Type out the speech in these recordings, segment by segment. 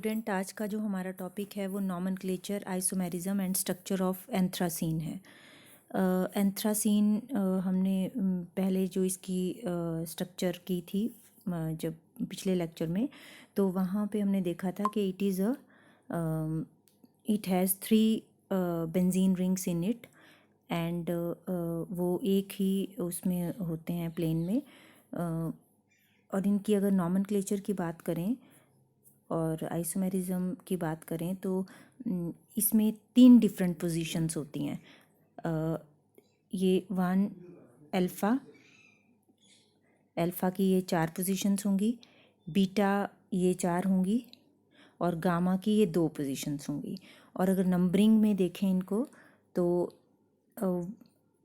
Student, आज का जो हमारा टॉपिक है वो nomenclature, isomerism and structure of anthracene है। एंथ्रासीन हमने पहले जो इसकी स्ट्रक्चर की थी जब पिछले लेक्चर में, तो वहाँ पे हमने देखा था कि it has 3 benzene rings in it and वो एक ही उसमें होते हैं प्लेन में। और इनकी अगर नॉमेनक्लेचर की बात करें और आइसोमेरिज्म की बात करें तो इसमें 3 डिफरेंट पोजीशंस होती हैं। ये 1 अल्फ़ा की ये 4 पोजीशंस होंगी, बीटा ये 4 होंगी और गामा की ये 2 पोजीशंस होंगी। और अगर नंबरिंग में देखें इनको तो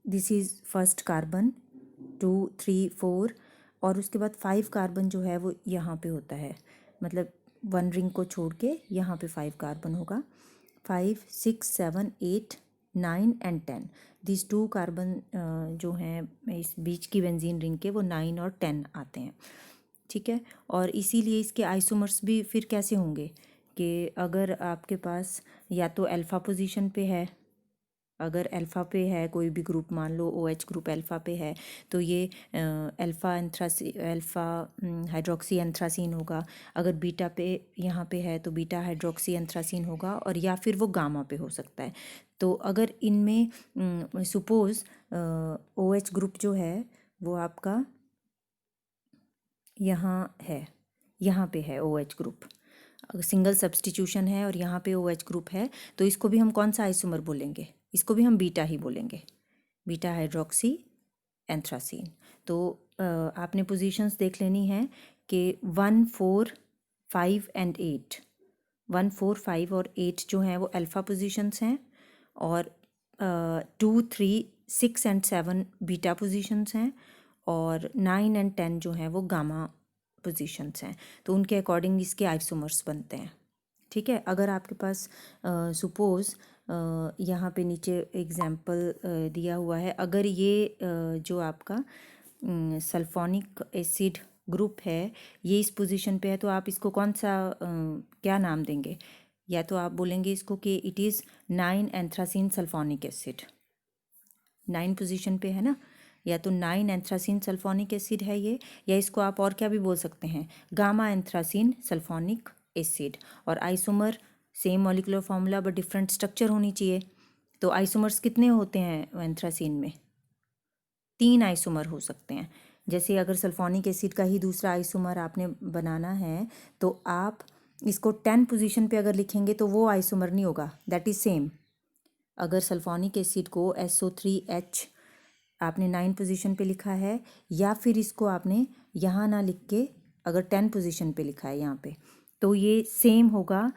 दिस इज़ फर्स्ट कार्बन 2 3 4 और उसके बाद 5 कार्बन जो है वो यहाँ पे होता है, मतलब 1 रिंग को छोड़ के यहाँ पे 5 कार्बन होगा। 5 6 7 8 9 एंड 10 दिस 2 कार्बन जो हैं इस बीच की बेंजीन रिंग के वो 9 और 10 आते हैं। ठीक है, और इसीलिए इसके आइसोमर्स भी फिर कैसे होंगे कि अगर आपके पास या तो अल्फ़ा पोजीशन पे है, अगर अल्फ़ा पे है कोई भी ग्रुप, मान लो OH ग्रुप अल्फ़ा पे है तो ये अल्फ़ा हाइड्रोक्सी एंथ्रासीन होगा। अगर बीटा पे यहाँ पे है तो बीटा हाइड्रोक्सी एंथ्रासीन होगा, और या फिर वो गामा पे हो सकता है। तो अगर इनमें सपोज़ OH ग्रुप जो है वो आपका यहाँ पे है OH ग्रुप, सिंगल सब्स्टिट्यूशन है और यहाँ पे OH ग्रुप है, तो इसको भी हम कौन सा आइसोमर बोलेंगे? इसको भी हम बीटा ही बोलेंगे, बीटा हाइड्रोक्सी एंथ्रासीन। तो आपने पोजीशंस देख लेनी है कि 1 4 5 एंड 8, 1 4 5 और 8 जो हैं वो अल्फ़ा पोजीशंस हैं, और 2 3 6 एंड 7 बीटा पोजीशंस हैं, और 9 एंड 10 जो हैं वो गामा पोजीशंस हैं। तो उनके अकॉर्डिंग इसके आइसोमर्स बनते हैं। ठीक है, अगर आपके पास सपोज़ यहाँ पे नीचे एग्जाम्पल दिया हुआ है, अगर ये जो आपका सल्फोनिक एसिड ग्रुप है ये इस पोजीशन पे है, तो आप इसको कौन सा क्या नाम देंगे? या तो आप बोलेंगे इसको कि it is 9 anthracene sulphonic acid, 9 position पे है ना, या तो 9 एंथ्रासीन सल्फोनिक एसिड है ये, या इसको आप और क्या भी बोल सकते हैं, गामा एंथ्रासीन सल्फोनिक एसिड। और isomer same molecular formula but different structure होनी चाहिए। तो आइसोमर्स कितने होते हैं एंथ्रासीन में? 3 आइसोमर हो सकते हैं। जैसे अगर सल्फोनिक एसिड का ही दूसरा आइसोमर आपने बनाना है तो आप इसको 10 पोजीशन पे अगर लिखेंगे तो वो आइसोमर नहीं होगा, दैट इज़ सेम। अगर सल्फोनिक एसिड को SO3H आपने 9 पोजीशन पे लिखा है, या फिर इसको आपने यहाँ ना लिख के अगर 10 पोजीशन पे लिखा है यहाँ पे, तो ये सेम होगा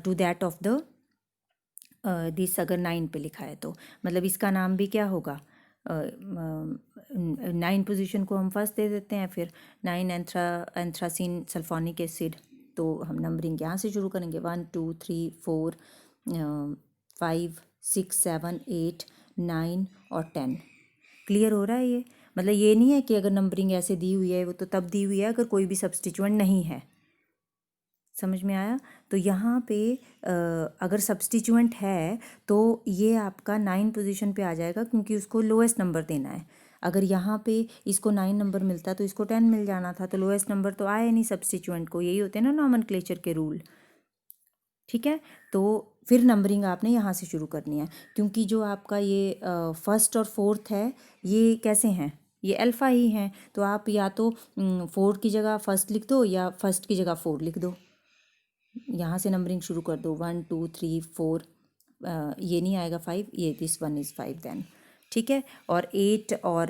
to that of the this. अगर 9 पे लिखा है तो मतलब इसका नाम भी क्या होगा, 9 पोजीशन को हम फर्स्ट दे देते हैं, फिर 9 एंथ्रासीन सल्फोनिक एसिड। तो हम नंबरिंग यहाँ से शुरू करेंगे, 1 2 3 4 5 6 7 8 9 और 10। क्लियर हो रहा है ये? मतलब ये नहीं है कि अगर नंबरिंग ऐसे दी हुई है वो तो तब दी हुई है अगर कोई भी सब्स्टिट्यूएंट नहीं है। समझ में आया? तो यहाँ पे अगर सब्स्टिट्यूएंट है तो ये आपका 9 पोजीशन पे आ जाएगा, क्योंकि उसको लोएस्ट नंबर देना है। अगर यहाँ पे इसको 9 नंबर मिलता तो इसको 10 मिल जाना था, तो लोएस्ट नंबर तो आया नहीं सब्स्टिट्यूएंट को। यही होते हैं ना नॉमेनक्लेचर के रूल। ठीक है, तो फिर नंबरिंग आपने यहाँ से शुरू करनी है, क्योंकि जो आपका ये फर्स्ट और फोर्थ है ये कैसे हैं, ये अल्फ़ा ही हैं। तो आप या तो 4 की जगह फर्स्ट लिख दो या फर्स्ट की जगह 4 लिख दो, यहाँ से नंबरिंग शुरू कर दो 1 2 3 4। ये नहीं आएगा 5, ये दिस 1 इज़ 5 देन। ठीक है, और 8 और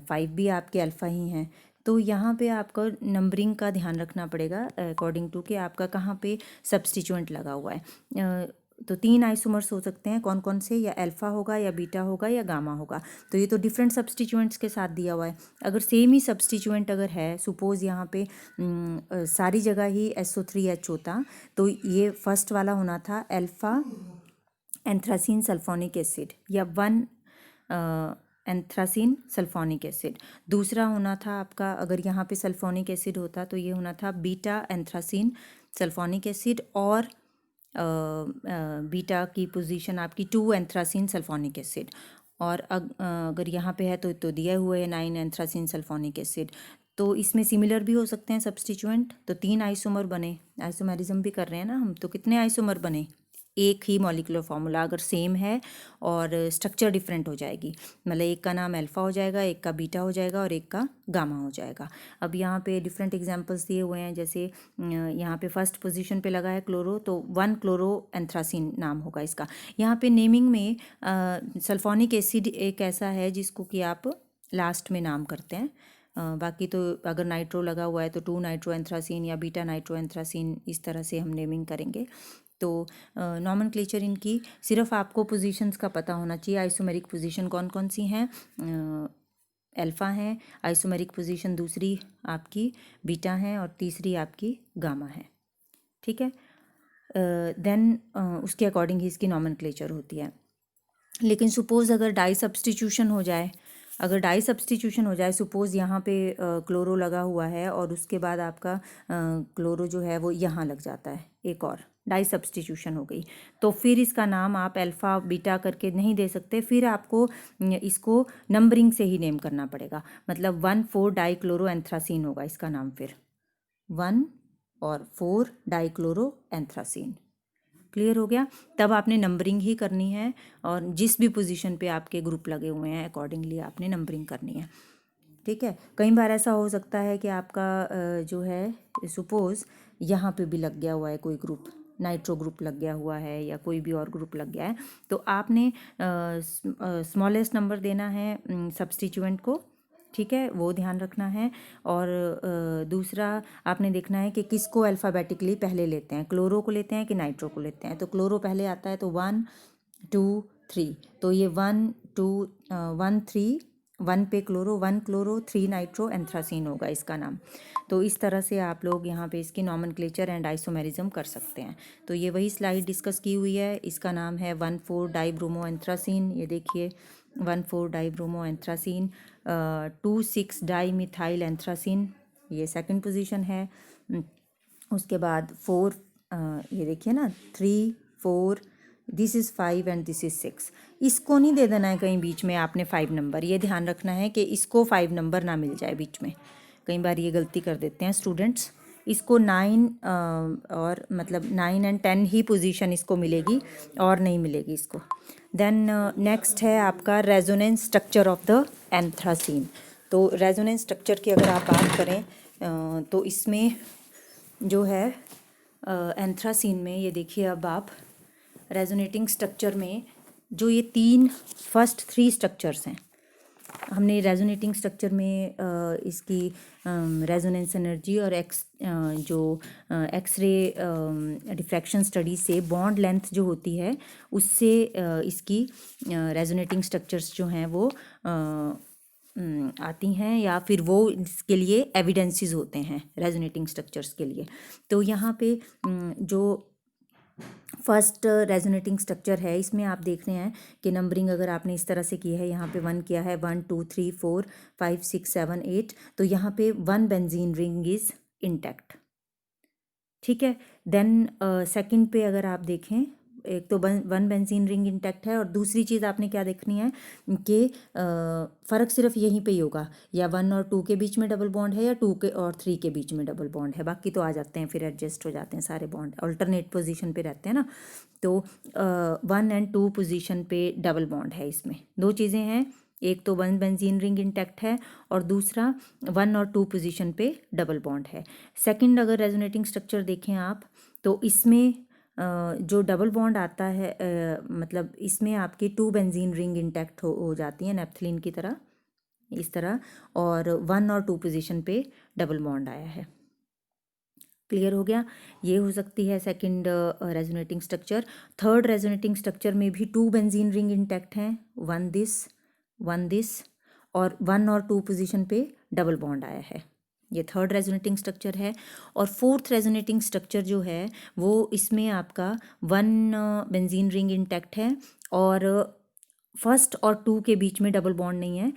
5 भी आपके अल्फ़ा ही हैं। तो यहाँ पे आपको नंबरिंग का ध्यान रखना पड़ेगा अकॉर्डिंग टू कि आपका कहाँ पे सब्स्टिट्यूएंट लगा हुआ है। तो 3 आइसोमर्स हो सकते हैं, कौन कौन से? या अल्फ़ा होगा, या बीटा होगा, या गामा होगा। तो ये तो डिफरेंट सब्स्टिट्यूएंट्स के साथ दिया हुआ है। अगर सेम ही सब्स्टिट्यूएंट अगर है, सपोज़ यहाँ पे सारी जगह ही SO3H होता, तो ये फर्स्ट वाला होना था अल्फ़ा एंथ्रासीन सल्फोनिक एसिड, या 1 एंथ्रासीन सल्फोनिक एसिड। दूसरा होना था आपका, अगर यहाँ पे सल्फोनिक एसिड होता तो ये होना था बीटा एंथ्रासीन सल्फोनिक एसिड और बीटा की पोजीशन आपकी 2 एंथ्रासीन सल्फोनिक एसिड। और अगर यहाँ पे है तो दिया हुआ है 9 एंथ्रासीन सल्फोनिक एसिड। तो इसमें सिमिलर भी हो सकते हैं सब्स्टिट्यूएंट, तो 3 आइसोमर बने, आइसोमेरिज्म भी कर रहे हैं ना हम, तो कितने आइसोमर बने, एक ही मॉलिक्यूलर फार्मूला अगर सेम है और स्ट्रक्चर डिफरेंट हो जाएगी, मतलब एक का नाम अल्फ़ा हो जाएगा, एक का बीटा हो जाएगा और एक का गामा हो जाएगा। अब यहाँ पे डिफरेंट एग्जांपल्स दिए हुए हैं, जैसे यहाँ पे फर्स्ट पोजीशन पे लगा है क्लोरो, तो 1 क्लोरो एंथ्रासीन नाम होगा इसका। यहाँ पे नेमिंग में सल्फोनिक एसिड एक ऐसा है जिसको कि आप लास्ट में नाम करते हैं। बाकी तो अगर नाइट्रो लगा हुआ है तो 2 नाइट्रो एंथ्रासीन या बीटा नाइट्रो एंथ्रासीन, इस तरह से हम नेमिंग करेंगे। तो नॉमेनक्लेचर इनकी सिर्फ आपको पोजीशंस का पता होना चाहिए। आइसोमेरिक पोजीशन कौन कौन सी हैं, अल्फ़ा है, आइसोमेरिक पोजीशन दूसरी आपकी बीटा है और तीसरी आपकी गामा है, ठीक है। देन उसके अकॉर्डिंग ही इसकी नॉमेनक्लेचर होती है। लेकिन सपोज़ अगर डाई सब्स्टिट्यूशन हो जाए, अगर डाई सब्स्टिट्यूशन हो जाए, सपोज़ यहाँ पे क्लोरो लगा हुआ है और उसके बाद आपका क्लोरो जो है वो यहाँ लग जाता है, एक और डाई सब्स्टिट्यूशन हो गई, तो फिर इसका नाम आप अल्फ़ा बीटा करके नहीं दे सकते, फिर आपको इसको नंबरिंग से ही नेम करना पड़ेगा। मतलब 1,4 डाई क्लोरो एंथ्रासीन होगा इसका नाम, फिर 1 और 4 डाई क्लोरो एंथ्रासीन। क्लियर हो गया। तब आपने नंबरिंग ही करनी है और जिस भी पोजीशन पे आपके ग्रुप लगे हुए हैं अकॉर्डिंगली आपने नंबरिंग करनी है, ठीक है। कई बार ऐसा हो सकता है कि आपका जो है सपोज़ यहाँ पे भी लग गया हुआ है कोई ग्रुप, नाइट्रो ग्रुप लग गया हुआ है या कोई भी और ग्रुप लग गया है, तो आपने स्मॉलेस्ट नंबर देना है सब्स्टिट्यूएंट को, ठीक है, वो ध्यान रखना है। और दूसरा आपने देखना है कि किसको अल्फ़ाबेटिकली पहले लेते हैं, क्लोरो को लेते हैं कि नाइट्रो को लेते हैं। तो क्लोरो पहले आता है तो 1 2 3, तो ये 1 2 1 3, 1 पे क्लोरो, 1 क्लोरो 3 नाइट्रो एंथ्रासीन होगा इसका नाम। तो इस तरह से आप लोग यहाँ पे इसकी नॉमेनक्लेचर एंड आइसोमेरिज्म कर सकते हैं। तो ये वही स्लाइड डिस्कस की हुई है, इसका नाम है 1,4 डाइब्रोमो एंथ्रासीन, ये देखिए 1,4 dibromo anthracene, 2,6 di methyl anthracene, ये सेकंड पोजीशन है। उसके बाद 4, ये देखिए ना 3 4, this is 5 and this is 6। इसको नहीं दे देना है कहीं बीच में आपने 5 नंबर, ये ध्यान रखना है कि इसको 5 नंबर ना मिल जाए बीच में। कई बार ये गलती कर देते हैं स्टूडेंट्स, इसको 9 और मतलब 9 एंड 10 ही पोजीशन इसको मिलेगी और नहीं मिलेगी इसको। देन नेक्स्ट है आपका resonance structure of the anthracene. तो रेजोनेंस स्ट्रक्चर की अगर आप बात करें तो इसमें जो है एंथ्रासीन में, ये देखिए अब आप रेजोनेटिंग स्ट्रक्चर में जो ये 3 स्ट्रक्चर्स हैं, हमने रेजोनेटिंग स्ट्रक्चर में इसकी रेजोनेंस एनर्जी और एक्सरे डिफ्रैक्शन स्टडी से बॉन्ड लेंथ जो होती है उससे इसकी रेजोनेटिंग स्ट्रक्चर्स जो हैं वो आती हैं, या फिर वो इसके लिए एविडेंसेस होते हैं रेजोनेटिंग स्ट्रक्चर्स के लिए। तो यहाँ पे जो फर्स्ट रेजोनेटिंग स्ट्रक्चर है, इसमें आप देख रहे हैं कि नंबरिंग अगर आपने इस तरह से की है, यहाँ पे 1 किया है, 1 2 3 4 5 6 7 8, तो यहाँ पे 1 बेंजीन रिंग इज़ इंटैक्ट, ठीक है। देन सेकंड पे अगर आप देखें, एक तो 1 बेंजीन रिंग इंटैक्ट है, और दूसरी चीज़ आपने क्या देखनी है कि फ़र्क सिर्फ यहीं पे ही होगा, या 1 और 2 के बीच में डबल बॉन्ड है या 2 के और 3 के बीच में डबल बॉन्ड है, बाकी तो आ जाते हैं फिर एडजस्ट हो जाते हैं सारे बॉन्ड, अल्टरनेट पोजीशन पे रहते हैं ना। तो 1 एंड 2 पोजीशन पे डबल बॉन्ड है, इसमें 2 चीज़ें हैं, एक तो 1 बेंजीन रिंग इंटैक्ट है और दूसरा 1 और 2 पोजीशन पे डबल बॉन्ड है। सेकंड अगर रेजोनेटिंग स्ट्रक्चर देखें आप, तो इसमें जो डबल बॉन्ड आता है मतलब इसमें आपकी 2 बेंजीन रिंग इंटैक्ट हो जाती हैं नेप्थलीन की तरह, इस तरह, और 1 और 2 पोजीशन पे डबल बॉन्ड आया है। क्लियर हो गया। ये हो सकती है second resonating structure. Third resonating structure में भी 2 बेंजीन रिंग इंटैक्ट हैं, 1 दिस, और 1 और 2 पोजीशन पे डबल बॉन्ड आया है, ये थर्ड रेजोनेटिंग स्ट्रक्चर है। और फोर्थ रेजोनेटिंग स्ट्रक्चर जो है वो इसमें आपका 1 बेंजीन रिंग इंटैक्ट है और फर्स्ट और 2 के बीच में डबल बॉन्ड नहीं है,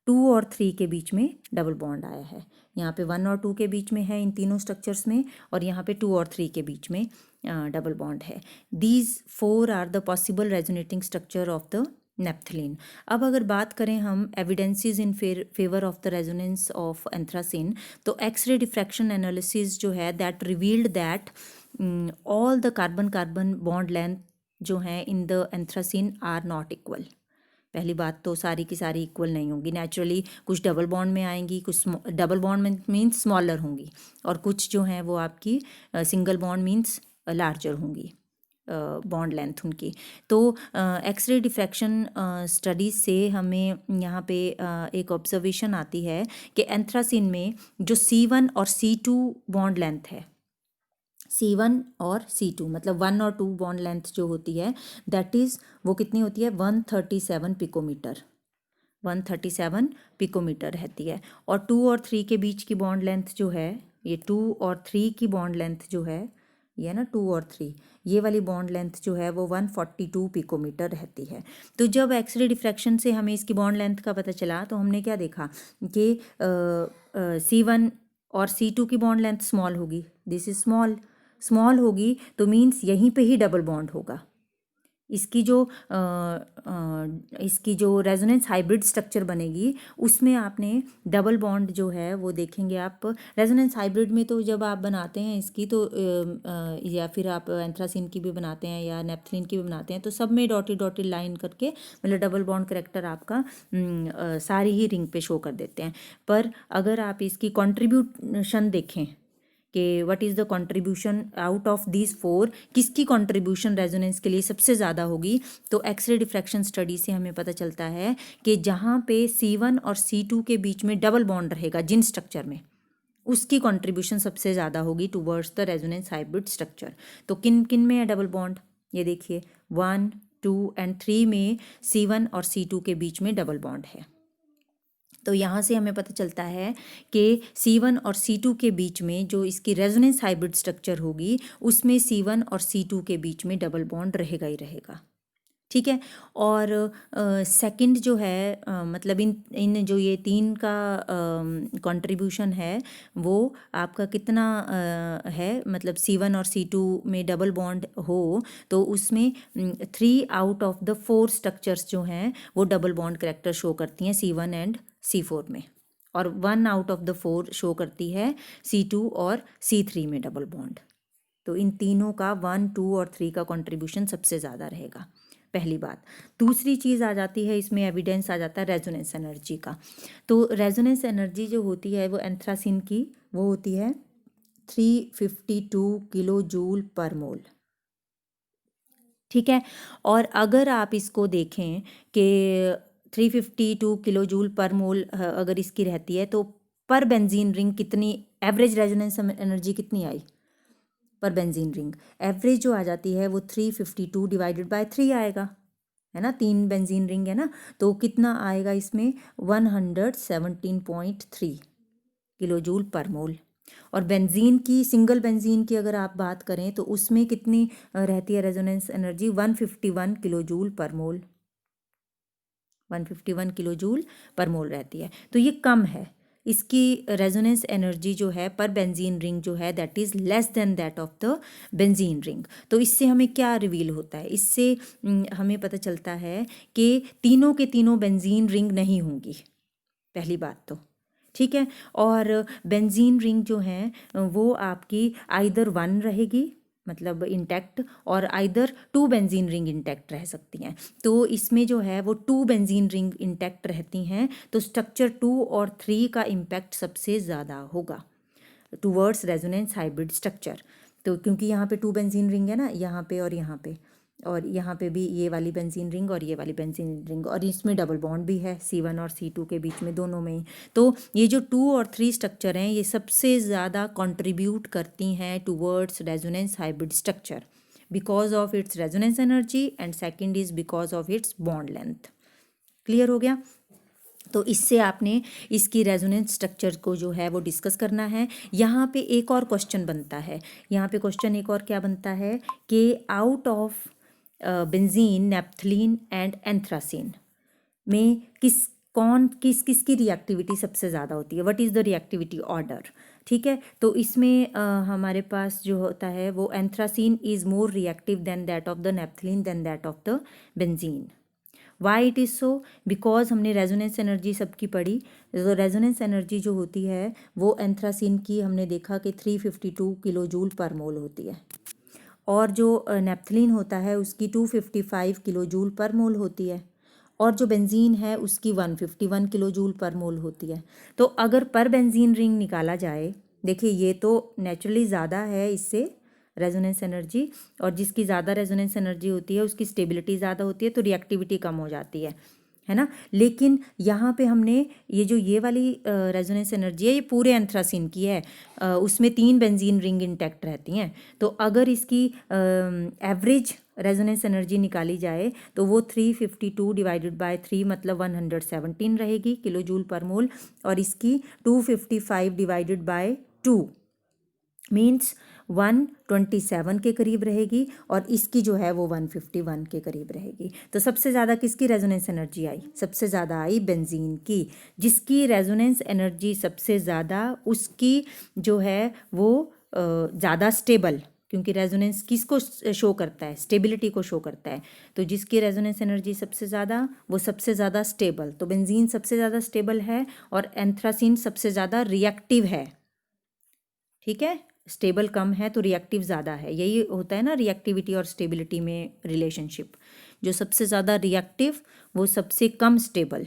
2 और 3 के बीच में डबल बॉन्ड आया है। यहाँ पे 1 और 2 के बीच में है इन तीनों स्ट्रक्चर्स में, और यहाँ पे 2 और 3 के बीच में डबल बॉन्ड है। These 4 are the possible resonating structure of the naphthalene. अब अगर बात करें हम evidences in favour of the resonance of anthracene, तो एक्सरे डिफ्रैक्शन एनालिसिस जो है that revealed that all the carbon carbon bond length जो है in the anthracene are not equal. पहली बात तो सारी की सारी इक्वल नहीं होंगी, नेचुरली कुछ डबल बॉन्ड में आएंगी, कुछ डबल बॉन्ड में मीन्स स्मॉलर होंगी, और कुछ जो हैं वो आपकी सिंगल बॉन्ड मीन्स लार्जर होंगी बॉन्ड लेंथ उनकी। तो एक्सरे डिफ्रैक्शन स्टडीज से हमें यहाँ पे एक ऑब्जर्वेशन आती है कि एंथ्रासिन में जो C1 और C2 बॉन्ड लेंथ है, C1 और C2 मतलब 1 और 2 बॉन्ड लेंथ जो होती है दैट इज़ वो कितनी होती है 137 पिकोमीटर, 137 पिकोमीटर रहती है। और 2 और 3 के बीच की बॉन्ड लेंथ जो है, ये 2 और 3 की बॉन्ड लेंथ जो है, ये ना 2 और 3, ये वाली बॉन्ड लेंथ जो है वो 142 पिकोमीटर रहती है। तो जब एक्सरे डिफ्रैक्शन से हमें इसकी बॉन्ड लेंथ का पता चला तो हमने क्या देखा कि C1 और C2 की बॉन्ड लेंथ स्मॉल होगी, दिस इज स्मॉल होगी, तो मीन्स यहीं पे ही डबल बॉन्ड होगा। इसकी जो रेजोनेंस हाइब्रिड स्ट्रक्चर बनेगी उसमें आपने डबल बॉन्ड जो है वो देखेंगे आप। रेजोनेंस हाइब्रिड में तो जब आप बनाते हैं इसकी तो या फिर आप एंथ्रासिन की भी बनाते हैं या नेप्थलीन की भी बनाते हैं तो सब में डॉटेड लाइन करके मतलब डबल बॉन्ड करेक्टर आपका सारी ही रिंग पे शो कर देते हैं। पर अगर आप इसकी कंट्रीब्यूशन देखें कि what is the contribution out of these 4, किसकी कंट्रीब्यूशन रेजोनेंस के लिए सबसे ज़्यादा होगी, तो एक्सरे डिफ्रैक्शन स्टडी से हमें पता चलता है कि जहाँ पे C1 और C2 के बीच में डबल बॉन्ड रहेगा जिन स्ट्रक्चर में, उसकी कंट्रीब्यूशन सबसे ज़्यादा होगी towards the resonance hybrid structure. तो किन किन में है डबल बॉन्ड, ये देखिए 1, 2 एंड 3 में C1 और C2 के बीच में डबल बॉन्ड है। तो यहाँ से हमें पता चलता है कि C1 और C2 के बीच में जो इसकी रेजोनेंस हाइब्रिड स्ट्रक्चर होगी उसमें C1 और C2 के बीच में डबल बॉन्ड रहेगा ही रहेगा, ठीक है। और सेकंड जो है मतलब इन जो ये 3 का कंट्रीब्यूशन है वो आपका कितना है, मतलब C1 और C2 में डबल बॉन्ड हो तो उसमें 3 आउट ऑफ द 4 स्ट्रक्चर्स जो हैं वो डबल बॉन्ड करेक्टर शो करती हैं C1 एंड C4 में, और 1 आउट ऑफ द 4 शो करती है C2 और C3 में डबल बॉन्ड। तो इन तीनों का 1, 2 और 3 का कंट्रीब्यूशन सबसे ज़्यादा रहेगा, पहली बात। दूसरी चीज़ आ जाती है इसमें, एविडेंस आ जाता है रेजोनेंस एनर्जी का। तो रेजोनेंस एनर्जी जो होती है वो एंथ्रासिन की वो होती है 352 किलो जूल पर मोल, ठीक है। और अगर आप इसको देखें कि 352 किलो जूल पर मोल अगर इसकी रहती है तो पर बेंजीन रिंग कितनी एवरेज रेजोनेंस एनर्जी कितनी आई पर बेंजीन रिंग, एवरेज जो आ जाती है वो 352 डिवाइडेड बाय 3 आएगा, है ना, 3 बेंजीन रिंग है ना, तो कितना आएगा इसमें 117.3 किलो जूल पर मोल। और बेंजीन की, सिंगल बेंजीन की अगर आप बात करें तो उसमें कितनी रहती है रेजोनेंस एनर्जी 151 किलो जूल पर मोल, 151 किलो जूल पर मोल रहती है। तो ये कम है, इसकी रेजोनेंस एनर्जी जो है पर बेंजीन रिंग जो है that is less than that of the benzene ring. तो इससे हमें क्या रिवील होता है, इससे हमें पता चलता है कि तीनों के तीनों बेंजीन रिंग नहीं होंगी, पहली बात तो, ठीक है। और बेंजीन रिंग जो है वो आपकी आइदर 1 रहेगी मतलब इंटैक्ट, और आइदर 2 बेंजीन रिंग इंटैक्ट रह सकती हैं। तो इसमें जो है वो 2 बेंजीन रिंग इंटैक्ट रहती हैं, तो स्ट्रक्चर 2 और 3 का इम्पैक्ट सबसे ज़्यादा होगा टूवर्ड्स रेजोनेंस हाइब्रिड स्ट्रक्चर। तो क्योंकि यहाँ पे 2 बेंजीन रिंग है ना, यहाँ पे और यहाँ पे भी ये वाली बेंजीन रिंग और ये वाली बेंजीन रिंग, और इसमें डबल बॉन्ड भी है C1 और C2 के बीच में, दोनों में ही। तो ये जो 2 और 3 स्ट्रक्चर हैं ये सबसे ज़्यादा कंट्रीब्यूट करती हैं towards resonance hybrid structure because of its resonance energy and second is because of its bond length. Clear हो गया? तो इससे आपने इसकी रेजोनेंस स्ट्रक्चर को जो है वो डिस्कस करना है। यहाँ पे एक और क्वेश्चन बनता है, यहाँ पे क्वेश्चन एक और क्या बनता है कि out of benzene, naphthalene and anthracene में कौन किस किस की रिएक्टिविटी सबसे ज़्यादा होती है, what is the reactivity order. ठीक है, तो इसमें हमारे पास जो होता है वो anthracene is more reactive than that of the naphthalene than that of the benzene. Why it is so, because हमने रेजोनेंस एनर्जी सबकी पढ़ी। तो रेजोनेंस एनर्जी जो होती है वो एंथ्रासीन की हमने देखा कि 352 किलो जूल पर मोल होती है, और जो नेप्थलीन होता है उसकी 255 किलो जूल पर मोल होती है, और जो बेंजीन है उसकी 151 किलो जूल पर मोल होती है। तो अगर पर बेंजीन रिंग निकाला जाए, देखिए ये तो नेचुरली ज़्यादा है इससे रेजोनेंस एनर्जी, और जिसकी ज़्यादा रेजोनेंस एनर्जी होती है उसकी स्टेबिलिटी ज़्यादा होती है, तो रिएक्टिविटी कम हो जाती है ना। लेकिन यहाँ पे हमने ये वाली रेजोनेंस एनर्जी है ये पूरे एंथ्रासीन की है, उसमें 3 बेंजीन रिंग इंटैक्ट रहती हैं। तो अगर इसकी एवरेज रेजोनेंस एनर्जी निकाली जाए तो वो 352 डिवाइडेड बाय 3 मतलब 117 रहेगी किलो जूल पर मोल, और इसकी 255 डिवाइडेड बाय 2 मीन्स 127 के करीब रहेगी, और इसकी जो है वो 151 के करीब रहेगी। तो सबसे ज़्यादा किसकी रेजोनेंस एनर्जी आई? सबसे ज़्यादा आई बेंजीन की। जिसकी रेजोनेंस एनर्जी सबसे ज़्यादा, उसकी जो है वो ज़्यादा स्टेबल, क्योंकि रेजोनेंस किसको शो करता है? स्टेबिलिटी को शो करता है। तो जिसकी रेजोनेंस एनर्जी सबसे ज़्यादा वो सबसे ज़्यादा स्टेबल, तो बेंजीन सबसे ज़्यादा स्टेबल है और एंथ्रासीन सबसे ज़्यादा रिएक्टिव है। ठीक है, स्टेबल कम है तो रिएक्टिव ज़्यादा है, यही होता है ना रिएक्टिविटी और स्टेबिलिटी में रिलेशनशिप। जो सबसे ज़्यादा रिएक्टिव वो सबसे कम स्टेबल।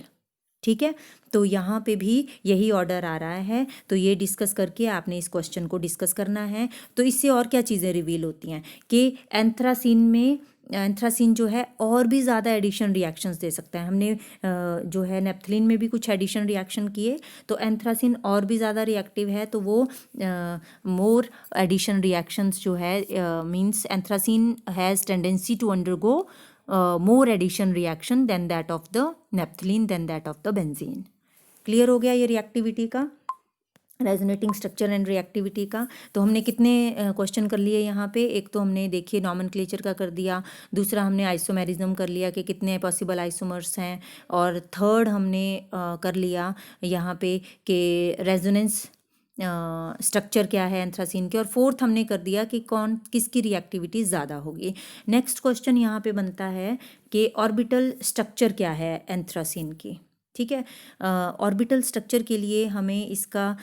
ठीक है, तो यहाँ पे भी यही ऑर्डर आ रहा है, तो ये डिस्कस करके आपने इस क्वेश्चन को डिस्कस करना है। तो इससे और क्या चीज़ें रिवील होती हैं कि एंथ्रासीन जो है और भी ज़्यादा एडिशन रिएक्शंस दे सकता है। हमने जो है नेप्थलीन में भी कुछ एडिशन रिएक्शन किए, तो एंथ्रासीन और भी ज़्यादा रिएक्टिव है, तो वो मोर एडिशन रिएक्शंस जो है means anthracene has tendency to undergo more addition reaction than that of the naphthalene than that of the benzene। Clear हो गया ये रिएक्टिविटी का, रेजोनेटिंग स्ट्रक्चर एंड रिएक्टिविटी का। तो हमने कितने क्वेश्चन कर लिए यहाँ पे? एक तो हमने देखिए नॉमेनक्लेचर का कर दिया, दूसरा हमने आइसोमेरिज्म कर लिया कि कितने पॉसिबल आइसोमर्स हैं, और थर्ड हमने कर लिया यहाँ पे कि रेजोनेंस स्ट्रक्चर क्या है एंथ्रासीन के, और फोर्थ हमने कर दिया कि कौन किसकी रिएक्टिविटी ज़्यादा होगी। नेक्स्ट क्वेश्चन यहाँ पे बनता है कि ऑर्बिटल स्ट्रक्चर क्या है एंथ्रासीन की। ठीक है, ऑर्बिटल स्ट्रक्चर के लिए हमें इसका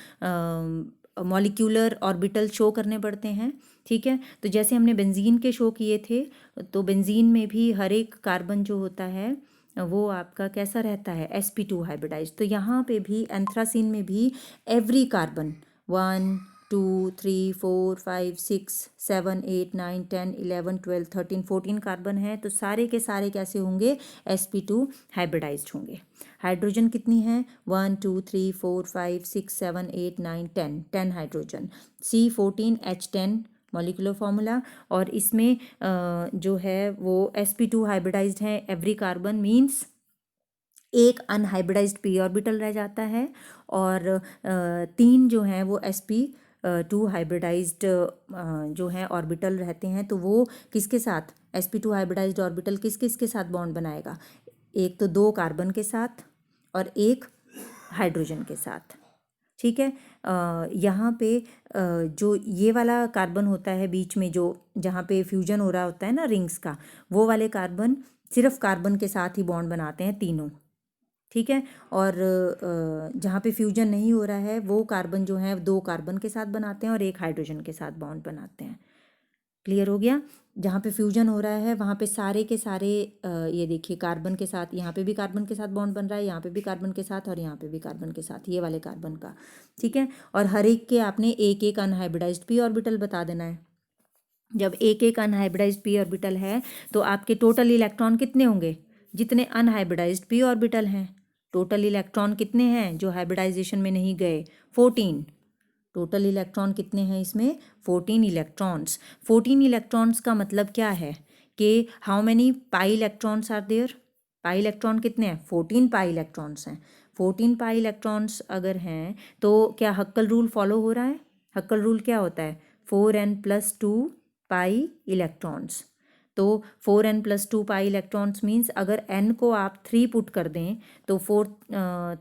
मॉलिक्यूलर ऑर्बिटल शो करने पड़ते हैं। ठीक है, तो जैसे हमने बेंजीन के शो किए थे, तो बेंजीन में भी हर एक कार्बन जो होता है वो आपका कैसा रहता है? sp2 hybridise. तो यहाँ पे भी एंथ्रासीन में भी एवरी कार्बन 1 2 3 4 5 6 7 8 9 10 11 12 13 14 कार्बन है, तो सारे के सारे कैसे होंगे? sp2 हाइब्रिडाइज्ड होंगे। हाइड्रोजन कितनी है? 1 2 3 4 5 6 7 8 9 10 हाइड्रोजन। C14H10 मॉलिक्यूलर फार्मूला, और इसमें जो है वो sp2 हाइब्रिडाइज्ड है एवरी कार्बन, मीन्स एक अनहाइब्रिडाइज्ड p ऑर्बिटल रह जाता है, और 3 जो हैं वो sp2 हाइब्रिडाइज्ड जो हैं ऑर्बिटल रहते हैं। तो वो किसके साथ? sp2 हाइब्रिडाइज्ड ऑर्बिटल किस किस के साथ बॉन्ड बनाएगा? एक तो 2 कार्बन के साथ और एक हाइड्रोजन के साथ। ठीक है, यहाँ पे जो ये वाला कार्बन होता है बीच में, जो जहाँ पे फ्यूजन हो रहा होता है ना रिंग्स का, वो वाले कार्बन सिर्फ कार्बन के साथ ही बॉन्ड बनाते हैं तीनों। ठीक है, और जहाँ पे फ्यूजन नहीं हो रहा है वो कार्बन जो है 2 कार्बन के साथ बनाते हैं और एक हाइड्रोजन के साथ बॉन्ड बनाते हैं। क्लियर हो गया? जहाँ पे फ्यूजन हो रहा है वहाँ पे सारे के सारे ये देखिए कार्बन के साथ, यहाँ पे भी कार्बन के साथ बॉन्ड बन रहा है, यहाँ पे भी कार्बन के साथ, और यहाँ पे भी कार्बन के साथ, ये वाले कार्बन का। ठीक है, और हर एक के आपने एक एक अनहाइब्रिडाइज्ड p ऑर्बिटल बता देना है। जब एक एक अनहाइब्रिडाइज्ड p ऑर्बिटल है तो आपके टोटल इलेक्ट्रॉन कितने होंगे? जितने अनहाइब्रिडाइज्ड p ऑर्बिटल हैं। टोटल इलेक्ट्रॉन कितने हैं जो हाइब्रिडाइजेशन में नहीं गए? 14। टोटल इलेक्ट्रॉन कितने हैं इसमें? 14 इलेक्ट्रॉन्स। 14 इलेक्ट्रॉन्स का मतलब क्या है कि how many pi electrons are there? Pi electron कितने हैं? 14 पाई इलेक्ट्रॉन्स हैं। 14 पाई इलेक्ट्रॉन्स अगर हैं तो क्या हक्कल रूल फॉलो हो रहा है? हक्कल रूल क्या होता है? 4n + 2 pi electrons. तो 4n+2 पाई इलेक्ट्रॉन्स मीन्स अगर n को आप 3 पुट कर दें तो 4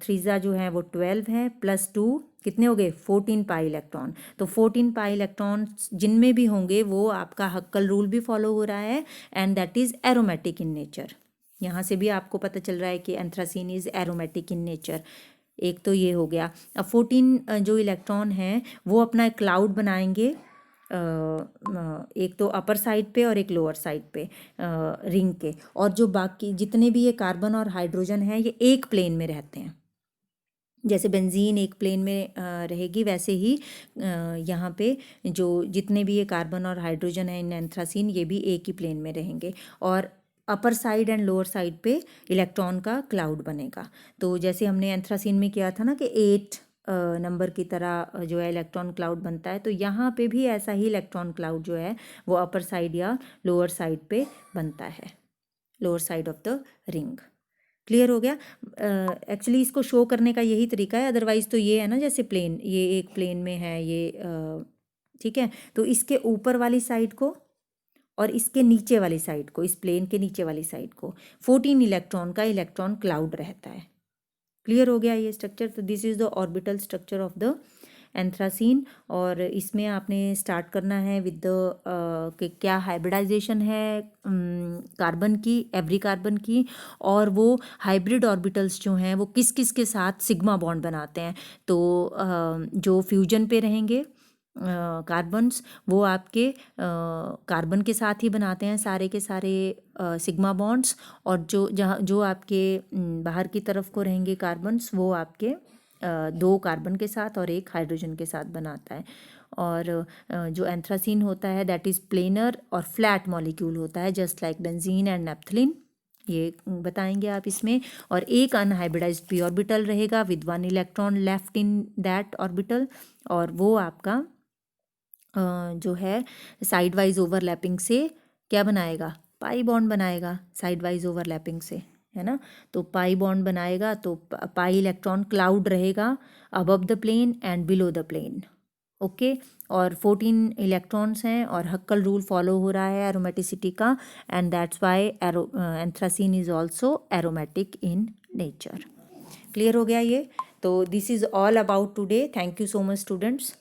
3 जो है वो 12 है, +2 कितने हो गए 14 पाई इलेक्ट्रॉन। तो 14 पाई इलेक्ट्रॉन्स जिनमें भी होंगे वो आपका हक्कल रूल भी फॉलो हो रहा है and that is aromatic in nature. यहाँ से भी आपको पता चल रहा है कि anthracene is aromatic in nature. एक तो ये हो गया। अब 14 जो इलेक्ट्रॉन हैं वो अपना क्लाउड बनाएंगे, एक तो अपर साइड पे और एक लोअर साइड पे रिंग के, और जो बाकी जितने भी ये कार्बन और हाइड्रोजन हैं ये एक प्लेन में रहते हैं। जैसे बेंजीन एक प्लेन में रहेगी वैसे ही यहाँ पे जो जितने भी ये कार्बन और हाइड्रोजन है इन एंथ्रासीन ये भी एक ही प्लेन में रहेंगे, और upper side and lower side पे इलेक्ट्रॉन का क्लाउड बनेगा। तो जैसे हमने एंथ्रासीन में किया था ना कि 8 नंबर की तरह जो है इलेक्ट्रॉन क्लाउड बनता है, तो यहाँ पे भी ऐसा ही इलेक्ट्रॉन क्लाउड जो है वो अपर साइड या लोअर साइड पे बनता है, lower side of the ring. Clear हो गया। एक्चुअली इसको शो करने का यही तरीका है, अदरवाइज़ तो ये है ना जैसे प्लेन, ये एक प्लेन में है ये, ठीक है। तो इसके ऊपर वाली साइड को और इसके नीचे वाली साइड को, इस प्लेन के नीचे वाली साइड को 14 इलेक्ट्रॉन का इलेक्ट्रॉन क्लाउड रहता है। क्लियर हो गया ये स्ट्रक्चर। तो this is the orbital structure of the anthracene. और इसमें आपने स्टार्ट करना है विद द कि क्या हाइब्रिडाइजेशन है कार्बन की, एवरी कार्बन की, और वो हाइब्रिड ऑर्बिटल्स जो हैं वो किस किस के साथ सिग्मा बॉन्ड बनाते हैं। तो जो फ्यूजन पे रहेंगे कार्बन्स वो आपके कार्बन के साथ ही बनाते हैं सारे के सारे सिग्मा बॉन्ड्स, और जो आपके बाहर की तरफ को रहेंगे कार्बन्स वो आपके 2 कार्बन के साथ और 1 हाइड्रोजन के साथ बनाता है। और जो एंथ्रासीन होता है दैट इज़ प्लेनर और फ्लैट मॉलिक्यूल होता है, just like benzene and naphthalene, ये बताएंगे आप इसमें। और एक अनहाइब्रिडाइज्ड पी ऑर्बिटल रहेगा with 1 electron left in that orbital, और वो आपका जो है साइड वाइज ओवरलैपिंग से क्या बनाएगा, पाई बॉन्ड बनाएगा साइड वाइज ओवरलैपिंग से, है ना। तो पाई बॉन्ड बनाएगा, तो पाई इलेक्ट्रॉन क्लाउड रहेगा above the plane and below the plane. Okay, और 14 इलेक्ट्रॉन्स हैं और हक्कल रूल फॉलो हो रहा है एरोमेटिसिटी का, and that's why anthracene is also aromatic in nature. Clear हो गया ये। तो this is all about today. Thank you so much students.